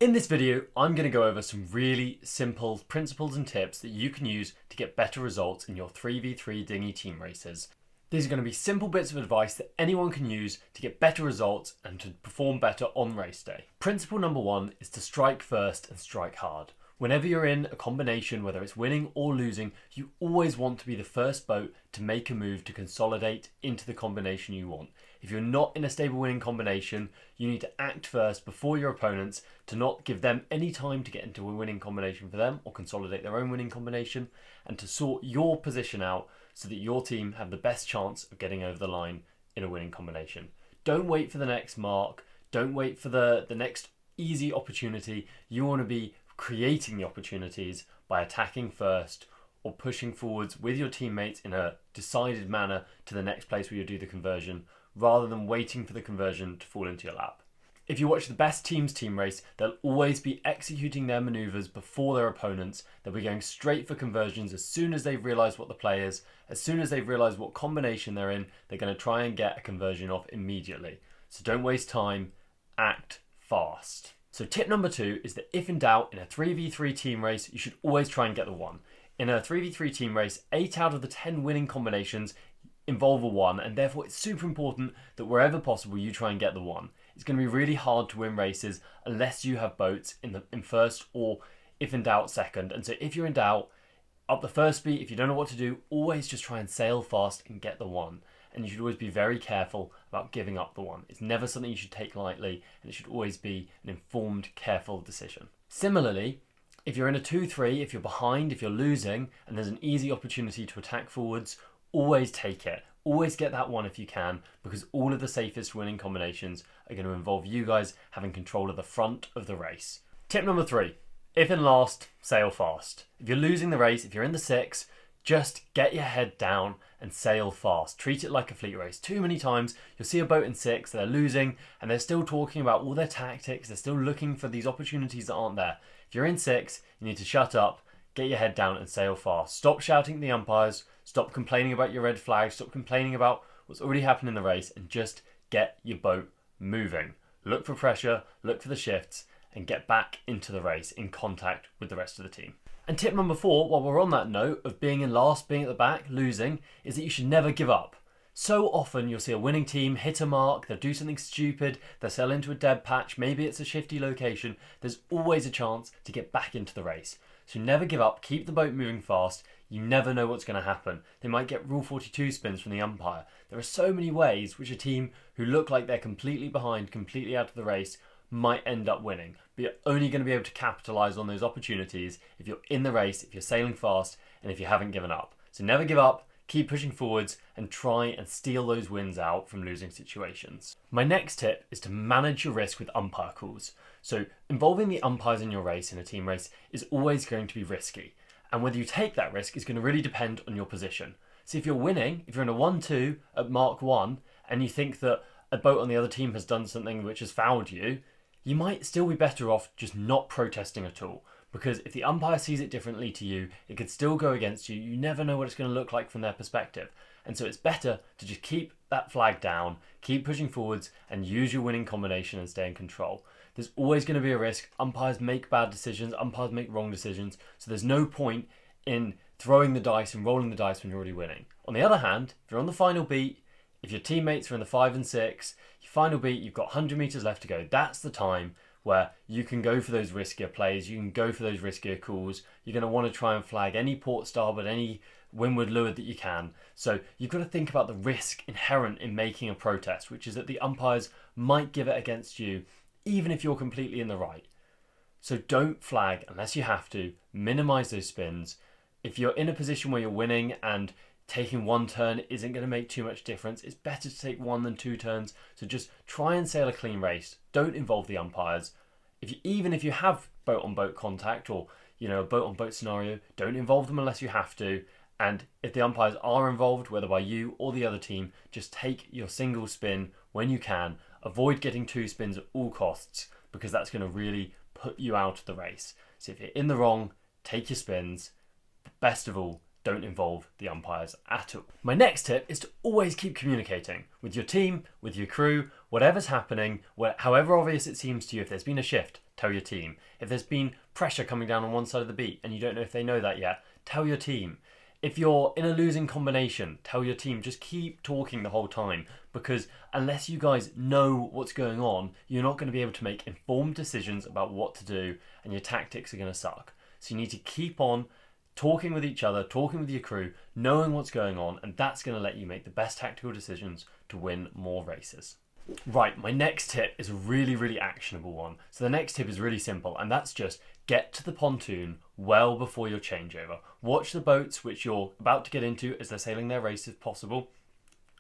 In this video, I'm going to go over some really simple principles and tips that you can use to get better results in your 3v3 dinghy team races. These are going to be simple bits of advice that anyone can use to get better results and to perform better on race day. Principle number one is to strike first and strike hard. Whenever you're in a combination, whether it's winning or losing, you always want to be the first boat to make a move to consolidate into the combination you want. If you're not in a stable winning combination, you need to act first before your opponents to not give them any time to get into a winning combination for them or consolidate their own winning combination, and to sort your position out so that your team have the best chance of getting over the line in a winning combination. Don't wait for the next mark. Don't wait for the next easy opportunity. You want to be creating the opportunities by attacking first or pushing forwards with your teammates in a decided manner to the next place where you do the conversion, rather than waiting for the conversion to fall into your lap. If you watch the best teams team race, they'll always be executing their maneuvers before their opponents. They'll be going straight for conversions as soon as they've realised what the play is. As soon as they've realised what combination they're in, they're going to try and get a conversion off immediately. So don't waste time, act fast. So tip number two is that if in doubt in a 3v3 team race, you should always try and get the one. In a 3v3 team race, 8 out of the 10 winning combinations involve a one, and therefore it's super important that wherever possible you try and get the one. It's going to be really hard to win races unless you have boats in first, or if in doubt second. And so if you're in doubt, up the first beat, if you don't know what to do, always just try and sail fast and get the one. And you should always be very careful about giving up the one. It's never something you should take lightly, and it should always be an informed, careful decision. Similarly, if you're in a 2-3, if you're behind, if you're losing, and there's an easy opportunity to attack forwards, always take it. Always get that one if you can, because all of the safest winning combinations are going to involve you guys having control of the front of the race. Tip number three, if in last, sail fast. If you're losing the race, if you're in the 6, just get your head down and sail fast. Treat it like a fleet race. Too many times you'll see a boat in 6, they're losing and they're still talking about all their tactics. They're still looking for these opportunities that aren't there. If you're in 6, you need to shut up, get your head down and sail fast. Stop shouting at the umpires. Stop complaining about your red flag. Stop complaining about what's already happened in the race, and just get your boat moving. Look for pressure, look for the shifts, and get back into the race in contact with the rest of the team. And tip number 4, while we're on that note of being in last, being at the back, losing, is that you should never give up. So often you'll see a winning team hit a mark, they'll do something stupid, they'll sail into a dead patch, maybe it's a shifty location. There's always a chance to get back into the race. So never give up, keep the boat moving fast. You never know what's going to happen. They might get Rule 42 spins from the umpire. There are so many ways which a team who look like they're completely behind, completely out of the race, might end up winning. But you're only going to be able to capitalise on those opportunities if you're in the race, if you're sailing fast, and if you haven't given up. So never give up, keep pushing forwards, and try and steal those wins out from losing situations. My next tip is to manage your risk with umpire calls. So involving the umpires in your race, in a team race, is always going to be risky. And whether you take that risk is going to really depend on your position. So if you're winning, if you're in a 1-2 at Mark 1, and you think that a boat on the other team has done something which has fouled you, you might still be better off just not protesting at all. Because if the umpire sees it differently to you, it could still go against you. You never know what it's going to look like from their perspective. And so it's better to just keep that flag down, keep pushing forwards, and use your winning combination and stay in control. There's always going to be a risk. Umpires make bad decisions, umpires make wrong decisions, so there's no point in throwing the dice and rolling the dice when you're already winning. On the other hand, if you're on the final beat, if your teammates are in the 5 and 6, your final beat, you've got 100 metres left to go, that's the time where you can go for those riskier plays, you can go for those riskier calls. You're going to want to try and flag any port starboard, any windward leeward that you can. So you've got to think about the risk inherent in making a protest, which is that the umpires might give it against you, even if you're completely in the right. So don't flag unless you have to. Minimise those spins. If you're in a position where you're winning and taking one turn isn't going to make too much difference, it's better to take 1 than 2 turns. So just try and sail a clean race. Don't involve the umpires. Even if you have boat-on-boat contact, or a boat-on-boat scenario, don't involve them unless you have to. And if the umpires are involved, whether by you or the other team, just take your single spin when you can. Avoid getting 2 spins at all costs, because that's going to really put you out of the race. So if you're in the wrong, take your spins. But best of all, don't involve the umpires at all. My next tip is to always keep communicating with your team, with your crew, whatever's happening, however obvious it seems to you. If there's been a shift, tell your team. If there's been pressure coming down on one side of the beat and you don't know if they know that yet, tell your team. If you're in a losing combination, tell your team. Just keep talking the whole time, because unless you guys know what's going on, you're not going to be able to make informed decisions about what to do, and your tactics are going to suck. So you need to keep on talking with each other, talking with your crew, knowing what's going on, and that's going to let you make the best tactical decisions to win more races. Right, my next tip is a really, really actionable one. So the next tip is really simple, and that's just get to the pontoon well before your changeover. Watch the boats which you're about to get into as they're sailing their race if possible.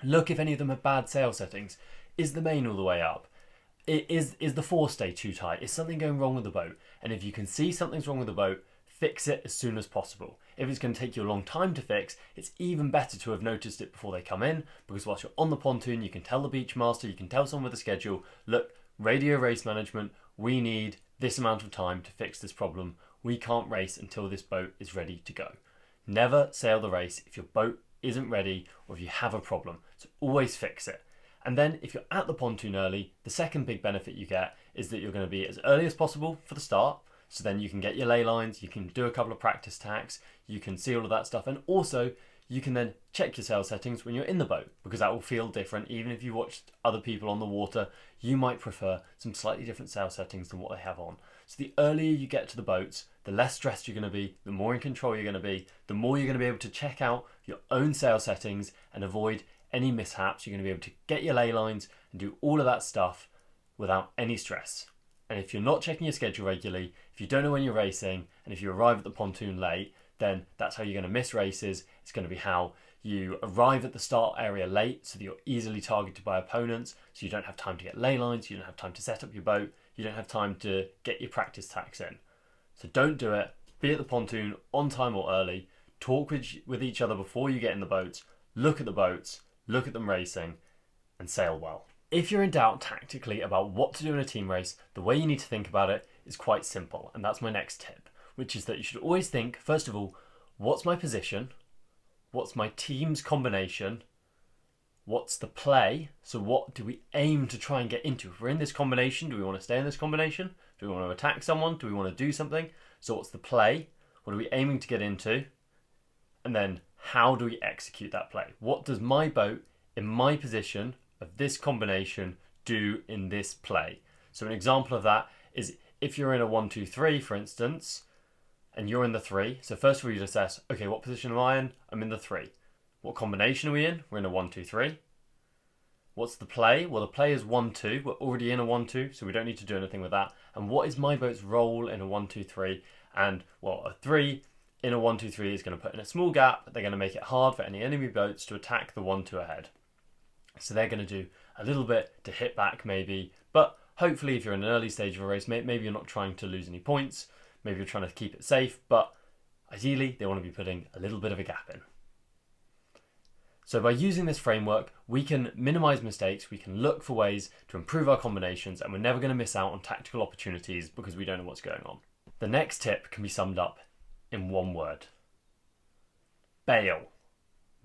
Look if any of them have bad sail settings. Is the main all the way up? Is the forestay too tight? Is something going wrong with the boat? And if you can see something's wrong with the boat, fix it as soon as possible. If it's going to take you a long time to fix, it's even better to have noticed it before they come in, because whilst you're on the pontoon, you can tell the beach master, you can tell someone with a schedule, look, radio race management, we need this amount of time to fix this problem. We can't race until this boat is ready to go. Never sail the race if your boat isn't ready or if you have a problem. So always fix it. And then if you're at the pontoon early, the second big benefit you get is that you're going to be as early as possible for the start. So then you can get your ley lines, you can do a couple of practice tacks, you can see all of that stuff, and also you can then check your sail settings when you're in the boat, because that will feel different. Even if you watched other people on the water, you might prefer some slightly different sail settings than what they have on. So the earlier you get to the boats, the less stressed you're going to be, the more in control you're going to be, the more you're going to be able to check out your own sail settings and avoid any mishaps. You're going to be able to get your ley lines and do all of that stuff without any stress. And if you're not checking your schedule regularly, if you don't know when you're racing, and if you arrive at the pontoon late, then that's how you're going to miss races. It's going to be how you arrive at the start area late so that you're easily targeted by opponents, so you don't have time to get ley lines, you don't have time to set up your boat, you don't have time to get your practice tacks in. So don't do it. Be at the pontoon on time or early. Talk with each other before you get in the boats. Look at the boats, look at them racing, and sail well. If you're in doubt tactically about what to do in a team race, the way you need to think about it is quite simple, and that's my next tip, which is that you should always think, first of all, what's my position? What's my team's combination? What's the play? So what do we aim to try and get into? If we're in this combination, do we want to stay in this combination? Do we want to attack someone? Do we want to do something? So what's the play? What are we aiming to get into? And then how do we execute that play? What does my boat in my position of this combination do in this play? So an example of that is if you're in a 1-2-3, for instance, and you're in the 3. So first of all, you'd assess, okay, what position am I in? I'm in the 3. What combination are we in? We're in a 1-2-3. What's the play? Well, the play is 1-2. We're already in a 1-2, so we don't need to do anything with that. And what is my boat's role in a 1-2-3? And, well, a 3 in a 1-2-3 is going to put in a small gap. They're going to make it hard for any enemy boats to attack the 1-2 ahead. So they're going to do a little bit to hit back maybe, but hopefully if you're in an early stage of a race, maybe you're not trying to lose any points, maybe you're trying to keep it safe, but ideally they want to be putting a little bit of a gap in. So by using this framework, we can minimize mistakes, we can look for ways to improve our combinations, and we're never going to miss out on tactical opportunities because we don't know what's going on. The next tip can be summed up in one word: bail.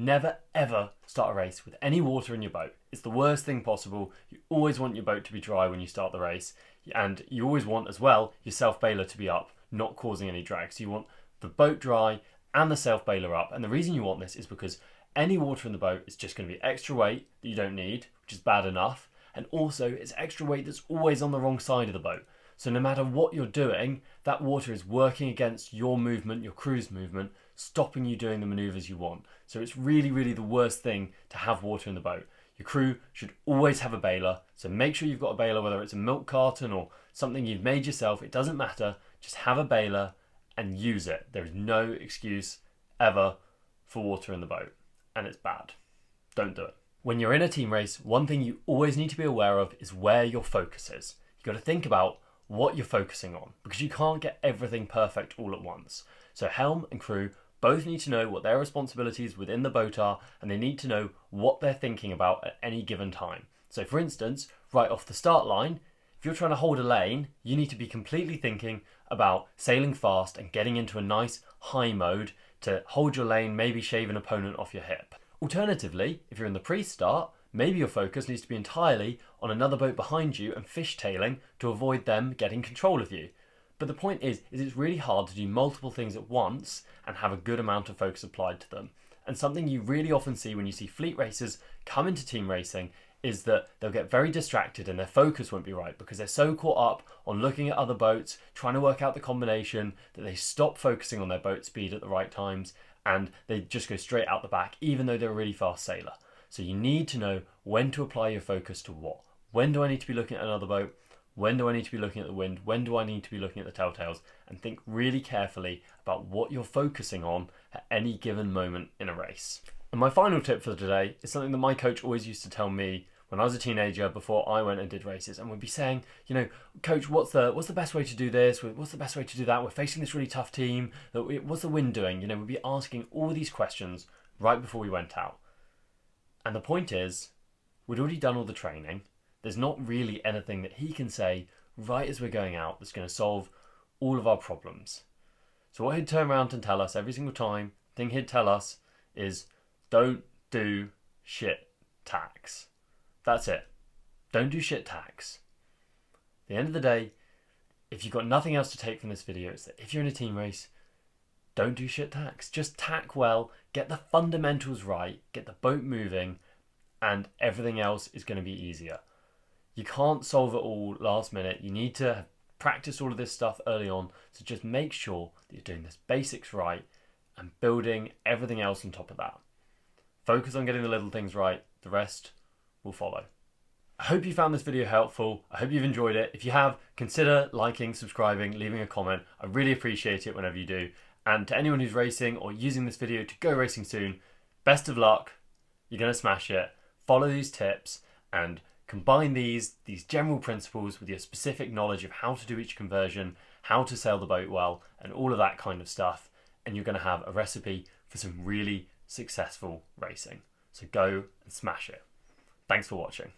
Never ever start a race with any water in your boat. It's the worst thing possible. You always want your boat to be dry when you start the race, and you always want as well your self-bailer to be up, not causing any drag. So you want the boat dry and the self-bailer up, and the reason you want this is because any water in the boat is just going to be extra weight that you don't need, which is bad enough, and also it's extra weight that's always on the wrong side of the boat. So no matter what you're doing, that water is working against your movement, your crew's movement, stopping you doing the maneuvers you want. So it's really, really the worst thing to have water in the boat. Your crew should always have a bailer, so make sure you've got a bailer, whether it's a milk carton or something you've made yourself, it doesn't matter. Just have a bailer and use it. There is no excuse ever for water in the boat, and it's bad. Don't do it. When you're in a team race, one thing you always need to be aware of is where your focus is. You've got to think about what you're focusing on, because you can't get everything perfect all at once. So helm and crew both need to know what their responsibilities within the boat are, and they need to know what they're thinking about at any given time. So for instance, right off the start line, if you're trying to hold a lane, you need to be completely thinking about sailing fast and getting into a nice high mode to hold your lane, maybe shave an opponent off your hip. Alternatively, if you're in the pre-start, Maybe your focus needs to be entirely on another boat behind you and fishtailing to avoid them getting control of you. But the point is it's really hard to do multiple things at once and have a good amount of focus applied to them. And something you really often see when you see fleet racers come into team racing is that they'll get very distracted and their focus won't be right because they're so caught up on looking at other boats, trying to work out the combination, that they stop focusing on their boat speed at the right times and they just go straight out the back even though they're a really fast sailor. So you need to know when to apply your focus to what. When do I need to be looking at another boat? When do I need to be looking at the wind? When do I need to be looking at the telltales? And think really carefully about what you're focusing on at any given moment in a race. And my final tip for today is something that my coach always used to tell me when I was a teenager before I went and did races, and would be saying, you know, coach, what's the best way to do this? What's the best way to do that? We're facing this really tough team. What's the wind doing? You know, we'd be asking all these questions right before we went out. And the point is, we'd already done all the training. There's not really anything that he can say right as we're going out that's going to solve all of our problems. So what he'd turn around and tell us every single time, the thing he'd tell us is, don't do shit tacks. That's it. Don't do shit tacks. At the end of the day, if you've got nothing else to take from this video, it's that if you're in a team race, don't do shit tacks. Just tack well, get the fundamentals right, get the boat moving, and everything else is going to be easier. You can't solve it all last minute. You need to practice all of this stuff early on. So just make sure that you're doing this basics right and building everything else on top of that. Focus on getting the little things right. The rest will follow. I hope you found this video helpful. I hope you've enjoyed it. If you have, consider liking, subscribing, leaving a comment. I really appreciate it whenever you do. And to anyone who's racing or using this video to go racing soon, best of luck. You're going to smash it. Follow these tips and combine these general principles with your specific knowledge of how to do each conversion, how to sail the boat well, and all of that kind of stuff. And you're going to have a recipe for some really successful racing. So go and smash it. Thanks for watching.